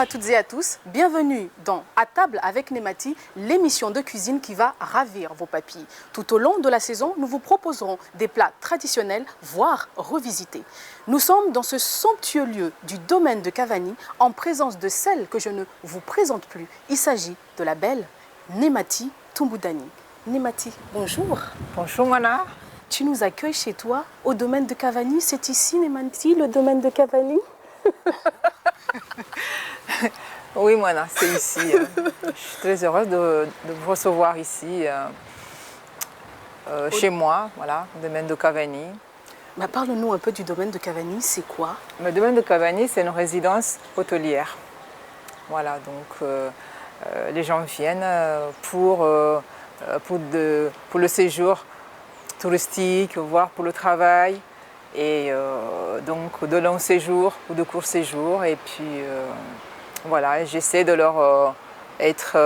à toutes et à tous, bienvenue dans À table avec Némati, l'émission de cuisine qui va ravir vos papilles. Tout au long de la saison, nous vous proposerons des plats traditionnels, voire revisités. Nous sommes dans ce somptueux lieu du domaine de Cavani, en présence de celle que je ne vous présente plus. Il s'agit de la belle Némati Toumbudani. Némati, bonjour. Bonjour Mana. Tu nous accueilles chez toi au domaine de Cavani. C'est ici, Némati, le domaine de Cavani? Oui, Mana, c'est ici. Je suis très heureuse de vous recevoir ici, chez moi, voilà, au domaine de Cavani. Bah, parle-nous un peu du domaine de Cavani, c'est quoi? Le domaine de Cavani, c'est une résidence hôtelière. Voilà, donc les gens viennent pour le séjour touristique, voire pour le travail, et donc de longs séjours ou de courts séjours. Et puis voilà, j'essaie de leur être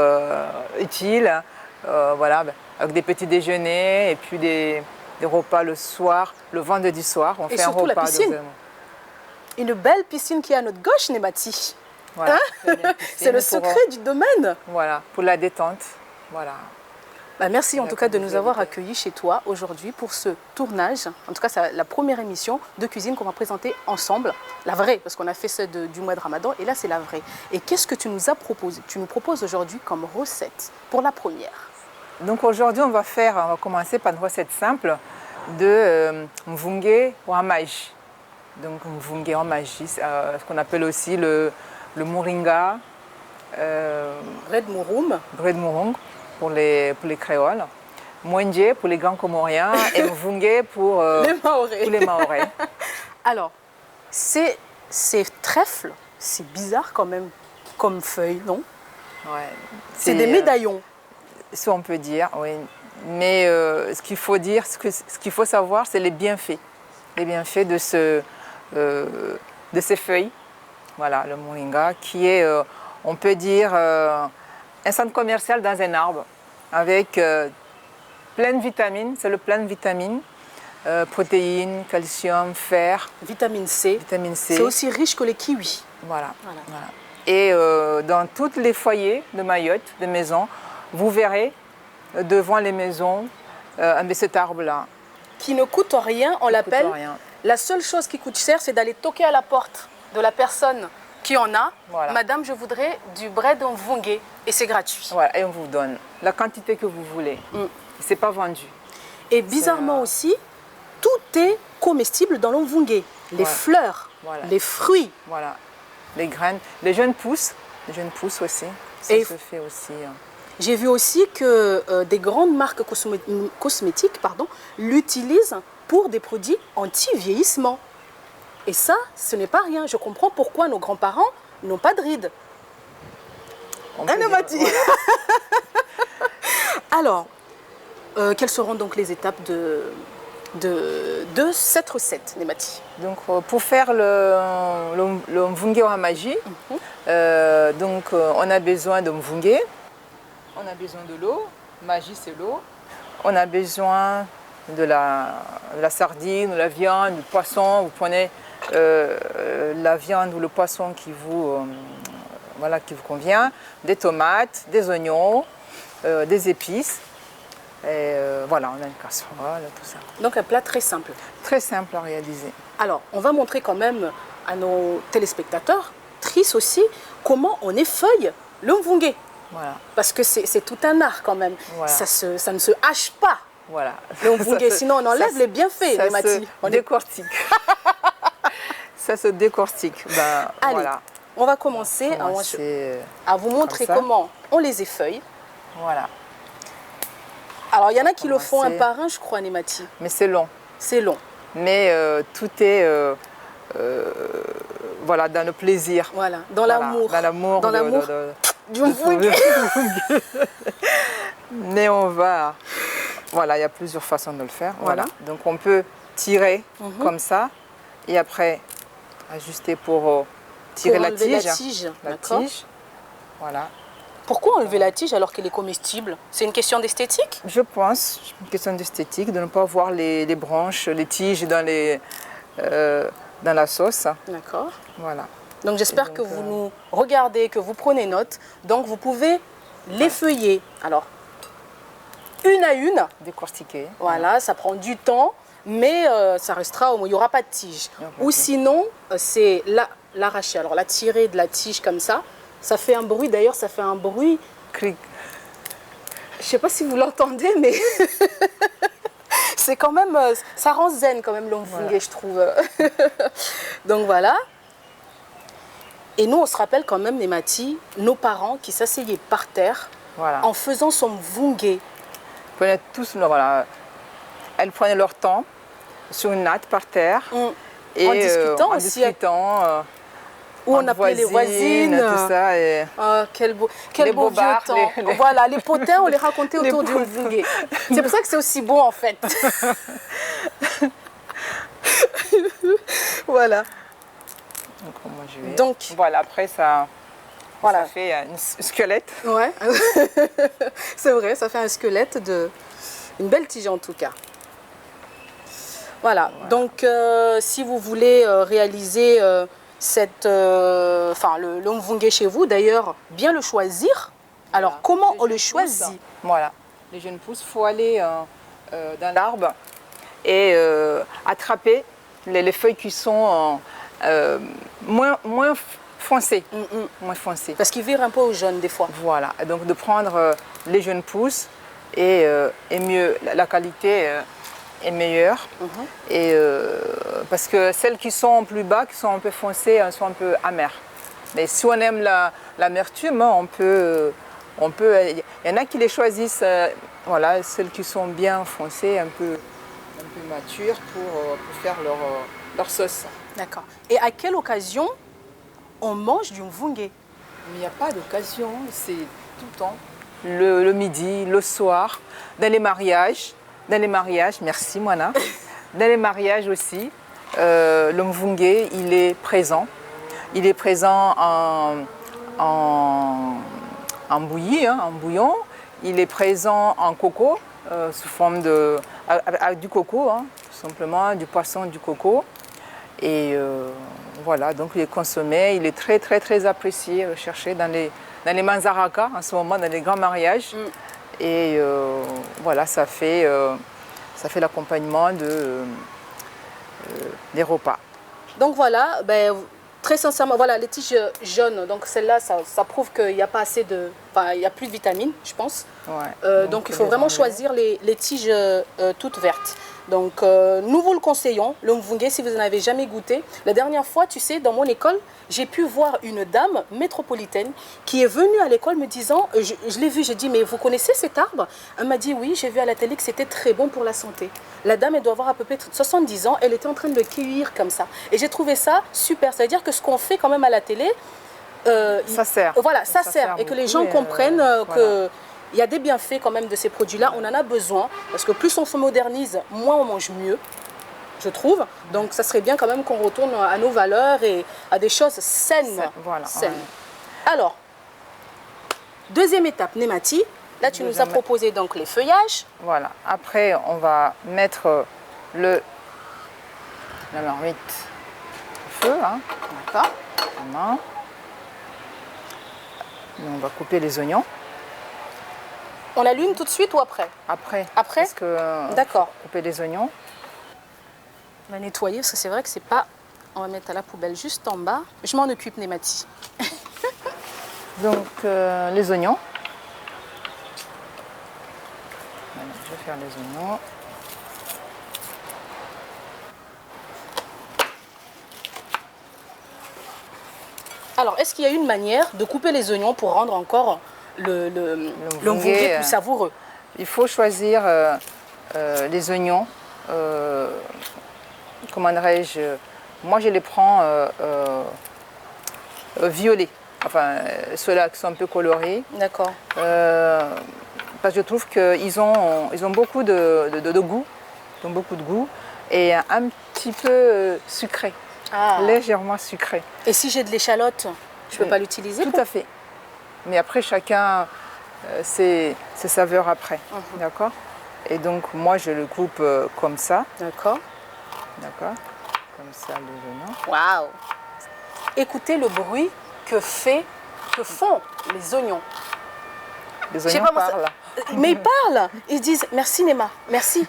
utile, voilà, avec des petits déjeuners et puis des repas le soir, le vendredi soir. On fait un repas. La piscine. Une belle piscine qui est à notre gauche, Némati. Voilà, hein? C'est le secret du domaine. Voilà, pour la détente. Voilà. Bah, merci en tout cas de nous avoir accueillis chez toi aujourd'hui pour ce tournage. En tout cas, c'est la première émission de cuisine qu'on va présenter ensemble. La vraie, parce qu'on a fait celle du mois de Ramadan et là, c'est la vraie. Et qu'est-ce que tu nous as proposé? Tu nous proposes aujourd'hui comme recette pour la première. Donc aujourd'hui, on va commencer par une recette simple de mvungé au hamaji. Donc mvungé au hamaji, ce qu'on appelle aussi le moringa. Bread mouroum. Bread mouroum pour les créoles. Mwenje pour les grands comoriens et mvungé pour les Mahorais. Alors, ces trèfles, c'est bizarre quand même comme feuille, non? Ouais, c'est des médaillons. Ça on peut dire, oui. Mais ce qu'il faut dire, ce qu'il faut savoir, c'est les bienfaits de ces feuilles. Voilà, le moringa, qui est, on peut dire, un centre commercial dans un arbre, avec plein de vitamines. C'est le plein de vitamines, protéines, calcium, fer. Vitamine C. Vitamine C. C'est aussi riche que les kiwis. Voilà. Et dans tous les foyers de Mayotte, de maisons, vous verrez devant les maisons cet arbre-là. Qui ne coûte rien, on l'appelle. La seule chose qui coûte cher, c'est d'aller toquer à la porte de la personne qui en a. Voilà. Madame, je voudrais du bread en mvungé et c'est gratuit. Voilà, et on vous donne la quantité que vous voulez. C'est pas vendu. Et bizarrement aussi, tout est comestible dans le mvungé. Les fleurs, les fruits. Voilà, les graines, les jeunes pousses aussi. Ça se fait aussi. J'ai vu aussi que des grandes marques cosmétiques l'utilisent pour des produits anti-vieillissement. Et ça, ce n'est pas rien. Je comprends pourquoi nos grands-parents n'ont pas de rides. Némati. Alors, quelles seront donc les étapes de cette recette, Némati? Donc, pour faire le mvungé au hamaji, donc, on a besoin de mvungé, on a besoin de l'eau, maji c'est l'eau, on a besoin de la sardine, de la viande, du poisson. Vous prenez la viande ou le poisson qui vous convient, des tomates, des oignons, des épices. Et voilà, on a une casserole, tout ça. Donc un plat très simple. Très simple à réaliser. Alors, on va montrer quand même à nos téléspectateurs, trices aussi, comment on effeuille le mvungé. Voilà. Parce que c'est tout un art quand même. Voilà. Ça ne se hache pas. Voilà. Le mvungé, sinon on enlève les bienfaits, Némati. On décortique. Ça se décortique. Ben, allez, voilà. On va commencer à vous montrer comment on les effeuille. Voilà. Alors, il y en a qui le font un par un, je crois, Némati. Mais c'est long. C'est long. Mais tout est voilà, dans le plaisir. Voilà, dans l'amour. Dans l'amour. Dans l'amour du mvungé. Mais on va... Voilà, il y a plusieurs façons de le faire. Voilà. Donc, on peut tirer comme ça et après ajuster pour tirer la tige. La tige. Voilà. Pourquoi enlever la tige alors qu'elle est comestible? C'est une question d'esthétique? Je pense, une question d'esthétique, de ne pas voir les branches, les tiges dans la sauce. D'accord. Voilà. Donc j'espère que vous nous regardez, que vous prenez note. Donc vous pouvez l'effeuiller. Alors, une à une. Décortiquer. Voilà, ça prend du temps, mais ça restera, il n'y aura pas de tige. Ou sinon, c'est l'arracher. Alors la tirer de la tige comme ça fait un bruit. D'ailleurs, ça fait un bruit. Cric. Je ne sais pas si vous l'entendez, mais c'est quand même, ça rend zen quand même l'omvungé, je trouve. Donc voilà. Et nous, on se rappelle quand même, Nemati, nos parents qui s'asseyaient par terre en faisant son mvungé. Prenaient tous, voilà, elles prenaient leur temps sur une natte par terre. Et en discutant en aussi. Discutant, où on appelait les voisines. Tout ça. Et oh, quel beau vieux temps. Voilà, les potins, on les racontait autour du mvungé. C'est pour ça que c'est aussi beau en fait. Voilà. Donc, voilà, après ça, voilà. Ça fait un squelette. Ouais, c'est vrai, ça fait un squelette une belle tige en tout cas. Voilà, donc si vous voulez réaliser le mvungé chez vous, d'ailleurs, bien le choisir. Alors, voilà. Comment on le choisit? Voilà, les jeunes pousses, il faut aller dans l'arbre et attraper les feuilles qui sont moins foncées. Moins foncées. Parce qu'ils virent un peu au jaune des fois. Voilà, donc de prendre les jeunes pousses et mieux, la qualité est meilleure. Et, parce que celles qui sont plus bas, qui sont un peu foncées, sont un peu amères. Mais si on aime l'amertume, on peut, il y en a qui les choisissent, voilà, celles qui sont bien foncées, un peu matures pour faire leur sauce. D'accord. Et à quelle occasion on mange du mvungé? Il n'y a pas d'occasion, c'est tout le temps. Le midi, le soir, dans les mariages, merci Moana, dans les mariages aussi, le mvungé, il est présent. Il est présent en bouilli, en bouillon. Il est présent en coco, sous forme avec du coco, tout simplement, du poisson, du coco. Et voilà, donc il est consommé, il est très très très apprécié, recherché dans les manzarakas en ce moment, dans les grands mariages. Et voilà, ça fait l'accompagnement des repas. Donc voilà, très sincèrement, voilà, les tiges jaunes, donc celle-là, ça prouve qu'il n'y a pas assez de... Enfin, il n'y a plus de vitamines, je pense. Ouais, donc il faut vraiment choisir les tiges toutes vertes. Donc nous vous le conseillons, le mvungé, si vous n'en avez jamais goûté. La dernière fois, tu sais, dans mon école, j'ai pu voir une dame métropolitaine qui est venue à l'école me disant, je l'ai vue, j'ai dit, mais vous connaissez cet arbre? Elle m'a dit, oui, j'ai vu à la télé que c'était très bon pour la santé. La dame, elle doit avoir à peu près 70 ans, elle était en train de le cueillir comme ça. Et j'ai trouvé ça super, c'est-à-dire que ce qu'on fait quand même à la télé, ça sert. Voilà, ça sert. Et que les gens comprennent que... Il y a des bienfaits quand même de ces produits-là, on en a besoin, parce que plus on se modernise, moins on mange mieux, je trouve. Donc ça serait bien quand même qu'on retourne à nos valeurs et à des choses saines. Voilà. Saines. Ouais. Alors, deuxième étape, Nemati. Là, tu nous as proposé donc les feuillages. Voilà. Après, on va mettre la marmite au feu. D'accord. On va couper les oignons. On allume tout de suite ou après? Après. Après? Parce que d'accord. Couper les oignons. On va nettoyer parce que c'est vrai que c'est pas... On va mettre à la poubelle juste en bas. Je m'en occupe, Nemati. Donc les oignons. Voilà, je vais faire les oignons. Alors, est-ce qu'il y a une manière de couper les oignons pour rendre encore le mvungé plus savoureux? Il faut choisir les oignons. Comment dirais-je? Moi, je les prends violets. Enfin, ceux-là qui sont un peu colorés. D'accord. Parce que je trouve qu'ils ont beaucoup de goût. Ils ont beaucoup de goût. Et un petit peu sucré. Légèrement sucré. Et si j'ai de l'échalote, je ne peux pas l'utiliser? Tout à fait. Mais après, chacun ses saveurs après. D'accord? Et donc, moi, je le coupe comme ça. D'accord. D'accord? Comme ça, les oignons. Waouh! écoutez le bruit que font les oignons. Les Je sais oignons pas, moi, ça- parlent. Mais ils parlent. Ils disent merci Nema, merci.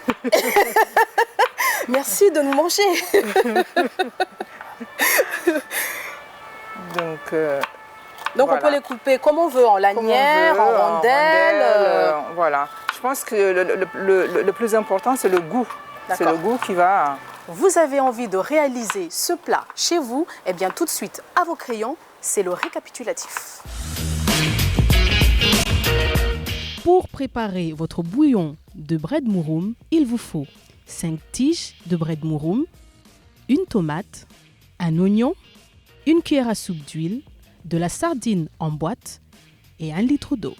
Merci de nous manger. Donc, Donc on voilà. peut les couper comme on veut, en Comme on lanières, veut, en rondelles. Voilà. Je pense que le plus important, c'est le goût. C'est D'accord. le goût qui va... Vous avez envie de réaliser ce plat chez vous? Eh bien tout de suite, à vos crayons, c'est le récapitulatif. Pour préparer votre bouillon de bread mouroum, il vous faut 5 tiges de bread mouroum, une tomate, un oignon, une cuillère à soupe d'huile, de la sardine en boîte et 1 litre d'eau.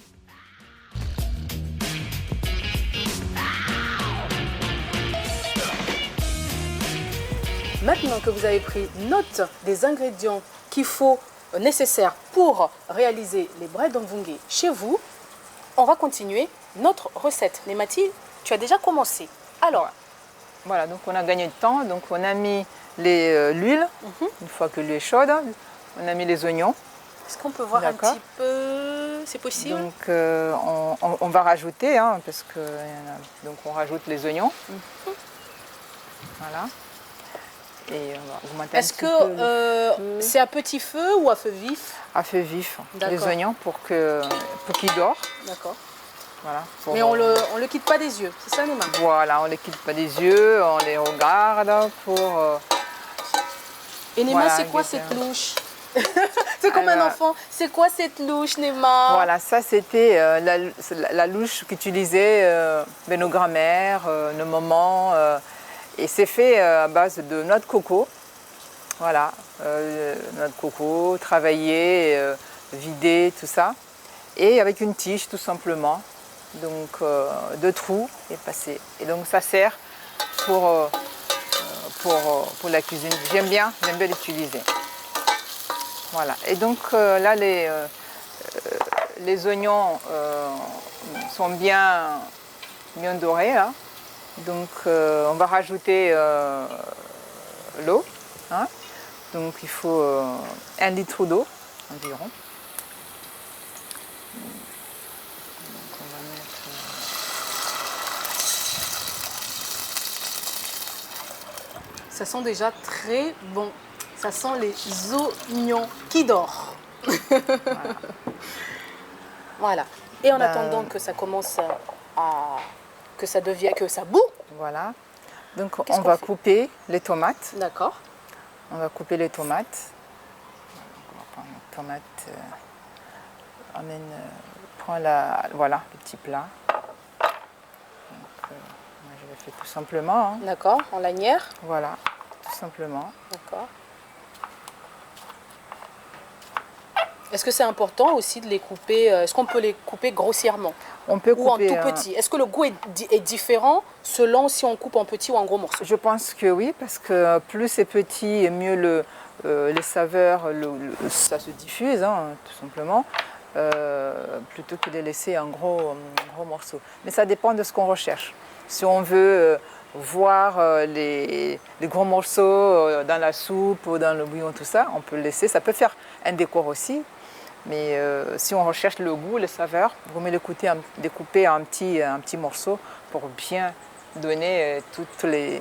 Maintenant que vous avez pris note des ingrédients nécessaires pour réaliser les bread mvunge chez vous, on va continuer notre recette. Nemati, tu as déjà commencé. Alors, Voilà, donc on a gagné du temps. Donc on a mis l'huile, une fois que l'huile est chaude, on a mis les oignons. est-ce qu'on peut voir un D'accord. petit peu? C'est possible? Donc on va rajouter, hein, parce que donc on rajoute les oignons. Voilà. Et on va augmenter un Est-ce petit peu le que feu. c'est à petit feu ou à feu vif? À feu vif, D'accord. les oignons pour qu'ils dorent. D'accord. Voilà, pour- Mais on le quitte pas des yeux, c'est ça Nema? Voilà, on ne les quitte pas des yeux, on les regarde pour... Et Nema, Voilà, c'est quoi exactement. cette louche? C'est comme un Alors- enfant. C'est quoi cette louche, Nema? Voilà, ça c'était la louche qu'utilisaient nos grands-mères, nos mamans. Et c'est fait à base de noix de coco. Voilà, noix de coco, travaillée, vidée, tout ça. Et avec une tige tout simplement. Donc 2 trous et passé. Et donc ça sert pour la cuisine. J'aime bien l'utiliser. Voilà. Et donc là les oignons sont bien dorés là. Donc on va rajouter l'eau. Hein. Donc il faut 1 litre d'eau environ. Ça sent déjà très bon. Ça sent les oignons qui dorent. Voilà. Et en attendant que ça commence que ça bout. Voilà. Donc Qu'est-ce on qu'on va fait? couper les tomates. D'accord. On va couper les tomates. On va prendre une tomate. Prends voilà, le petit plat. Donc, moi, je le fais tout simplement. Hein. D'accord. En lanière. Voilà, tout simplement. D'accord. Est-ce que c'est important aussi de les couper? Est-ce qu'on peut les couper grossièrement On peut ou en couper. tout petit? Est-ce que le goût est différent selon si on coupe en petit ou en gros morceaux? Je pense que oui, parce que plus c'est petit, et mieux les saveurs, ça se diffuse, hein, tout simplement, plutôt que de les laisser en gros morceaux. Mais ça dépend de ce qu'on recherche. Si on veut voir les gros morceaux dans la soupe ou dans le bouillon, tout ça, on peut le laisser. Ça peut faire un décor aussi. Mais si on recherche le goût, les saveurs, vous mieux découper en petits morceaux pour bien donner toutes les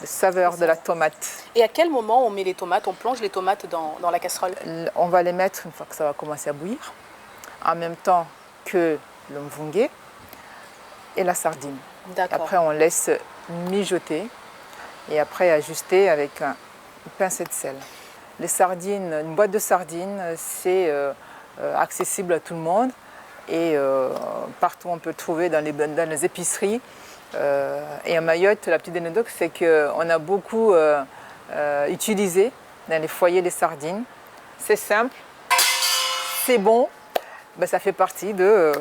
saveurs de la tomate. Et à quel moment on met les tomates? On plonge les tomates dans la casserole? On va les mettre une fois que ça va commencer à bouillir, en même temps que le mvunge et la sardine. D'accord. Après, on laisse mijoter et après ajuster avec une pincée de sel. Les sardines, une boîte de sardines, c'est accessible à tout le monde et partout on peut le trouver dans les épiceries. Et à Mayotte, la petite anecdote, c'est qu'on a beaucoup utilisé dans les foyers les sardines. C'est simple, c'est bon, ben, ça fait partie de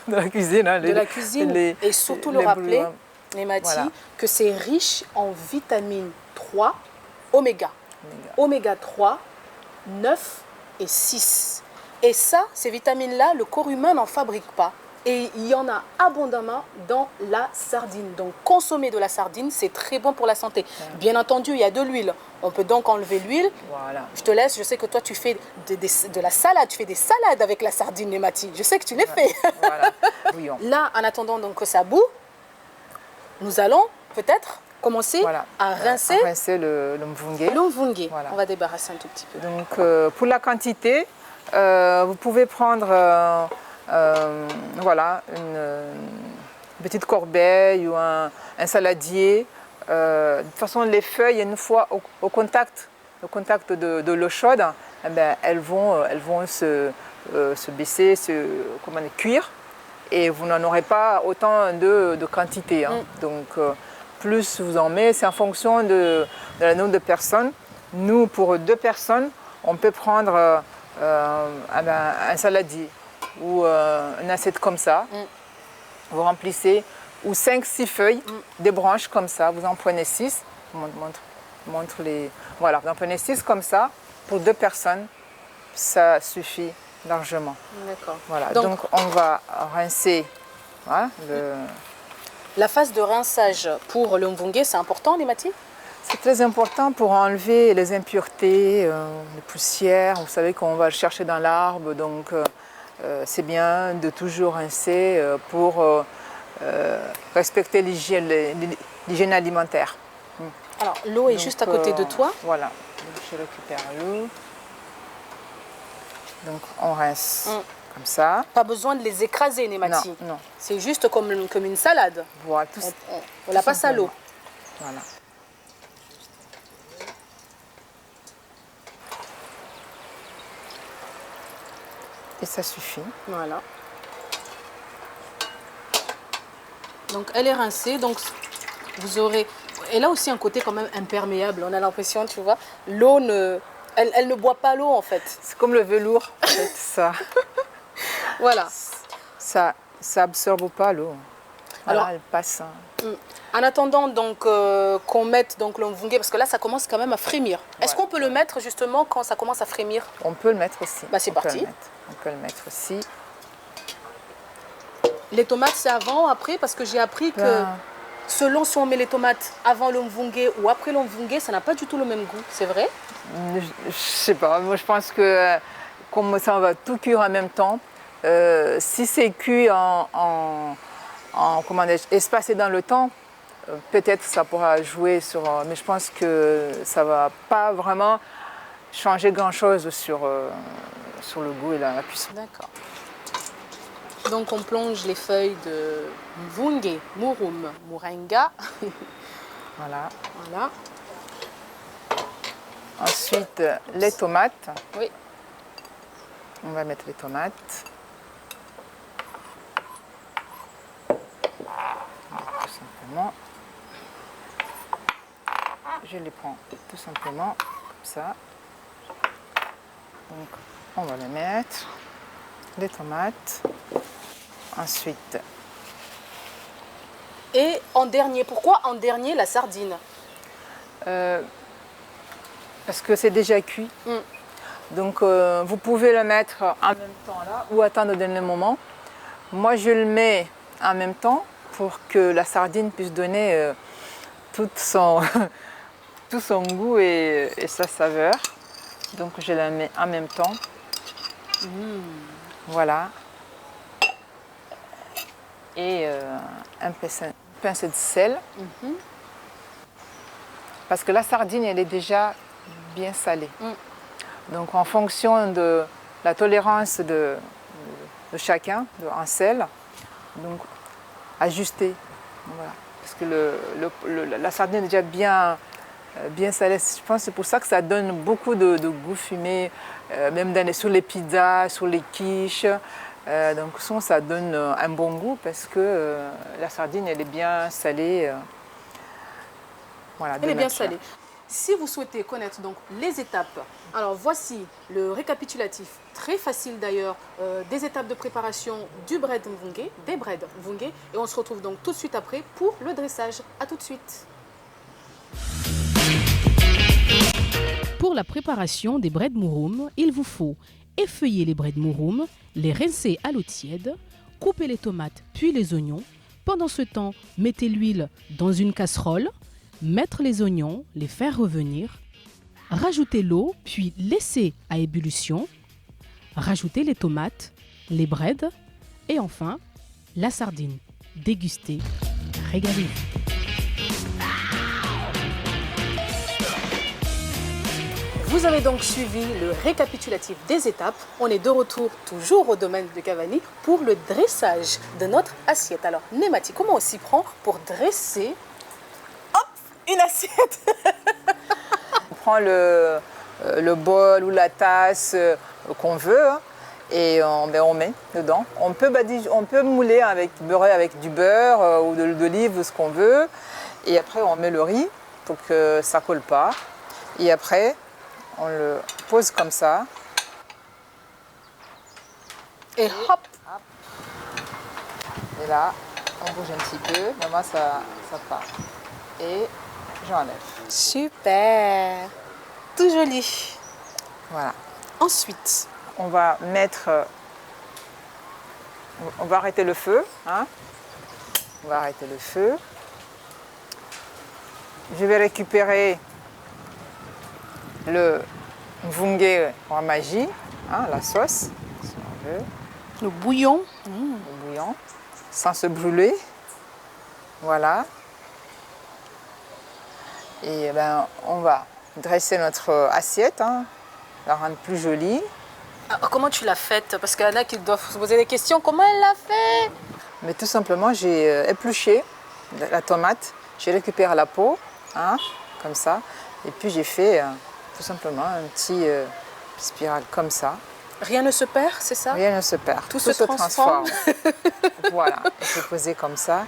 la cuisine. Hein, De la cuisine et surtout le rappeler, Nemati, Voilà. que c'est riche en vitamine 3 oméga. Oméga 3, 9 et 6. Et ça, ces vitamines-là, le corps humain n'en fabrique pas. Et il y en a abondamment dans la sardine. Donc, consommer de la sardine, c'est très bon pour la santé. Bien entendu, il y a de l'huile. On peut donc enlever l'huile. Voilà. Je te laisse. Je sais que toi, tu fais de la salade. Tu fais des salades avec la sardine, Némati. Je sais que tu les fais. Voilà. Bouillon. Là, en attendant donc que ça bout, nous allons peut-être commencer à rincer, le mvunge. le mvunge. Voilà. On va débarrasser un tout petit peu. Donc, pour la quantité, vous pouvez prendre voilà, une petite corbeille ou un saladier. De toute façon, les feuilles, une fois au contact de l'eau chaude, eh ben, elles vont se baisser, cuire. Et vous n'en aurez pas autant de quantité. Hein. Donc, plus vous en mettez, c'est en fonction de la nombre de personnes. Nous, pour 2 personnes, on peut prendre un saladier ou une assiette comme ça. Vous remplissez, ou 5-6 feuilles, des branches comme ça. Vous en prenez 6. Montre les... Voilà, vous en prenez 6 comme ça. Pour 2 personnes, ça suffit largement. D'accord. Voilà, donc on va rincer. Voilà, La phase de rinçage pour le mvunge, c'est important, Némati? C'est très important pour enlever les impuretés, les poussières. Vous savez qu'on va le chercher dans l'arbre, donc c'est bien de toujours rincer pour respecter l'hygiène alimentaire. Alors, l'eau est juste à côté de toi. Voilà, donc, je récupère l'eau. Donc on rince comme ça. Pas besoin de les écraser, Némati. Non, non. C'est juste comme une salade. Voilà, On la passe à l'eau. Voilà. Et ça suffit. Voilà. Donc elle est rincée, donc vous aurez... Elle a aussi un côté quand même imperméable, on a l'impression, tu vois. L'eau ne... Elle ne boit pas l'eau en fait. C'est comme le velours, en fait, ça. Voilà. Ça absorbe pas l'eau. Voilà, Alors, elle passe. En attendant donc qu'on mette donc le mvunge, parce que là ça commence quand même à frémir. Est-ce qu'on peut le mettre justement quand ça commence à frémir? On peut le mettre aussi. Bah, c'est parti. On peut le mettre aussi. Les tomates c'est avant ou après? Parce que j'ai appris que selon si on met les tomates avant le mvunge ou après le mvunge, ça n'a pas du tout le même goût, c'est vrai? Je sais pas, moi je pense que comme ça on va tout cuire en même temps, si c'est cuit espacé dans le temps, peut-être ça pourra jouer sur... mais je pense que ça ne va pas vraiment changer grand-chose sur le goût et la cuisson. D'accord. Donc on plonge les feuilles de mvunge, murum, moringa. Voilà. Voilà. Ensuite, les tomates. Oui. On va mettre les tomates. Tout simplement. Je les prends tout simplement comme ça. Donc, on va les mettre. Les tomates. Ensuite. Et en dernier, pourquoi en dernier la sardine? Parce que c'est déjà cuit. Donc vous pouvez le mettre en même temps là ou attendre le dernier moment. Moi je le mets en même temps pour que la sardine puisse donner tout son goût et sa saveur. Donc je la mets en même temps. Voilà. Et un pincée de sel. Parce que la sardine elle est déjà bien salée. Donc en fonction de la tolérance de chacun en sel, donc ajuster. Voilà. Parce que la sardine est déjà bien salée. Je pense que c'est pour ça que ça donne beaucoup de goût fumé, même sur les pizzas, sur les quiches. Donc ça donne un bon goût parce que la sardine elle est bien salée. Voilà, elle est bien salée. Si vous souhaitez connaître donc les étapes, alors voici le récapitulatif, très facile d'ailleurs, des étapes de préparation du bread mvunge, des bread mvunge, et on se retrouve donc tout de suite après pour le dressage. À tout de suite. Pour la préparation des bread murum, il vous faut effeuiller les bread murum, les rincer à l'eau tiède, coupez les tomates puis les oignons. Pendant ce temps, mettez l'huile dans une casserole, mettre les oignons, les faire revenir, rajoutez l'eau puis laissez à ébullition, rajoutez les tomates, les breads et enfin la sardine. Dégustez, régalez-vous. Vous avez donc suivi le récapitulatif des étapes. On est de retour toujours au domaine de Cavani pour le dressage de notre assiette. Alors, Némati, comment on s'y prend pour dresser une assiette? On prend le bol ou la tasse qu'on veut hein, et on met dedans. On peut mouler beurrer avec du beurre ou de l'huile d'olive ou ce qu'on veut. Et après, on met le riz pour que ça ne colle pas. Et après, on le pose comme ça. Et hop! Et là, on bouge un petit peu. Maintenant, ça part. Et j'enlève. Super! Tout joli. Voilà. Ensuite, On va arrêter le feu. Hein. On va arrêter le feu. Je vais récupérer le mvungé ramaji, hein, la sauce, si on veut, le bouillon. le bouillon, sans se brûler. Voilà. Et ben, on va dresser notre assiette, hein, la rendre plus jolie. Comment tu l'as faite? Parce qu'il y en a qui doivent se poser des questions. Comment elle l'a fait? Mais tout simplement, j'ai épluché la tomate, j'ai récupéré la peau, hein, comme ça, et puis j'ai fait tout simplement un petit spirale comme ça. Rien ne se perd, c'est ça? Rien ne se perd. Tout se transforme. Voilà, j'ai posé comme ça.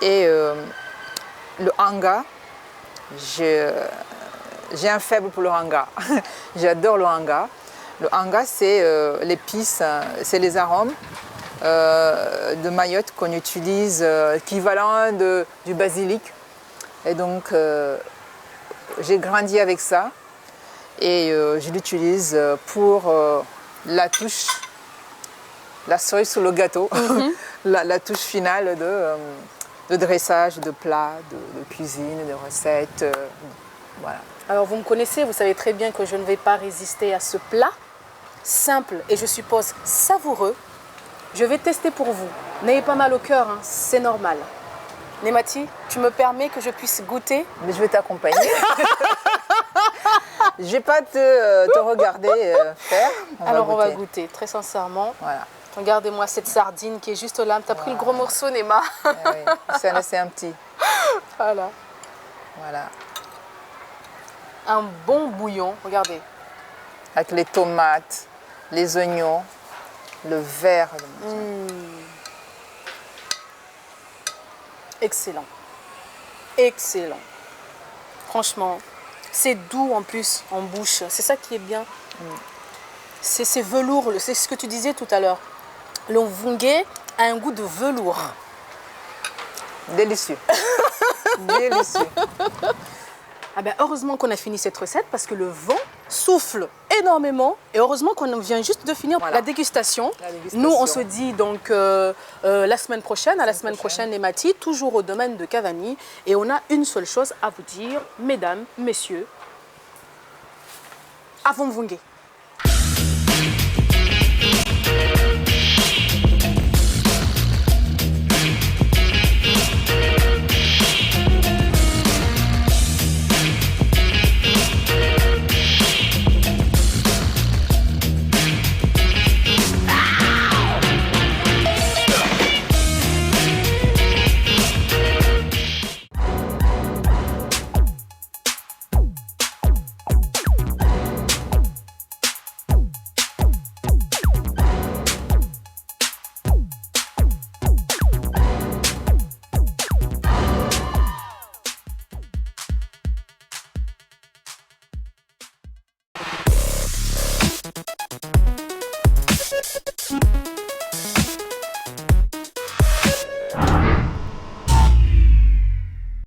Et le hanga, j'ai un faible pour le hanga. J'adore le hanga. Le hanga, c'est l'épice, c'est les arômes de Mayotte qu'on utilise, équivalent du basilic. Et donc, j'ai grandi avec ça et je l'utilise pour la touche, la cerise sur le gâteau, la touche finale de dressage, de plats, de cuisine, de recettes. Voilà. Alors vous me connaissez, vous savez très bien que je ne vais pas résister à ce plat simple et je suppose savoureux. Je vais tester pour vous. N'ayez pas mal au cœur, hein, c'est normal. Némati, tu me permets que je puisse goûter? Mais je vais t'accompagner. Je ne vais pas te regarder faire. Alors on va goûter, très sincèrement. Voilà. Regardez-moi cette sardine qui est juste là. Tu as pris le gros morceau, Néma. Eh oui. C'est un petit. Voilà. Voilà. Un bon bouillon, regardez. Avec les tomates, les oignons, le verre. Excellent. Excellent. Franchement, c'est doux en plus en bouche. C'est ça qui est bien. C'est velours, c'est ce que tu disais tout à l'heure. Le mvungé a un goût de velours. Délicieux. Délicieux. Ah ben, heureusement qu'on a fini cette recette parce que le vent souffle énormément et heureusement qu'on vient juste de finir la dégustation. Nous, on se dit donc la semaine prochaine, à la semaine prochaine, Némati, toujours au domaine de Cavani. Et on a une seule chose à vous dire, mesdames, messieurs, avant mvungé.